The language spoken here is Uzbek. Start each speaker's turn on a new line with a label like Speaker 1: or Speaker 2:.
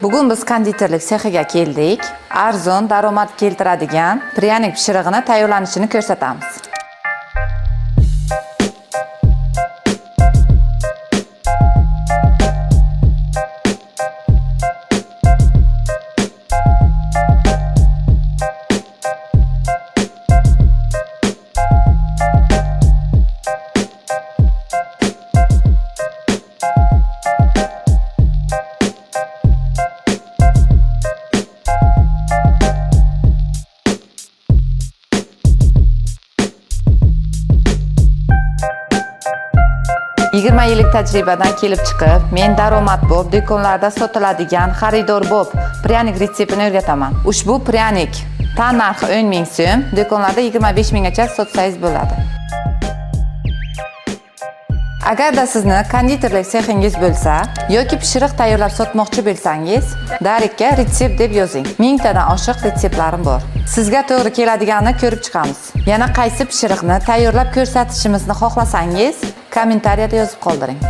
Speaker 1: Bugun biz konditorlik sexiga keldik. Arzon, daromad keltiradigan pryanik pishirig'ini tayyorlanishini ko'rsatamiz. Yigirma yillik tajribadan kelib chiqib, men daromad bo'lib, do'konlarda sotiladigan xaridor bo'lib, pryanik retseptini o'rgataman. Ushbu pryanik tan narxi 10 ming so'm, do'konlarda 25 minggacha sotsangiz bo'ladi. Agarda sizni konditorlik sexingiz bo'lsa yoki pishiriq tayyorlab sotmoqchi bo'lsangiz, Darikka retsept deb yozing. 1000 tadan oshiq retseptlarim bor. Sizga to'g'ri keladiganini ko'rib chiqamiz. Yana qaysi pishiriqni tayyorlab ko'rsatishimizni xohlasangiz, kommentariyada yozib qoldiring.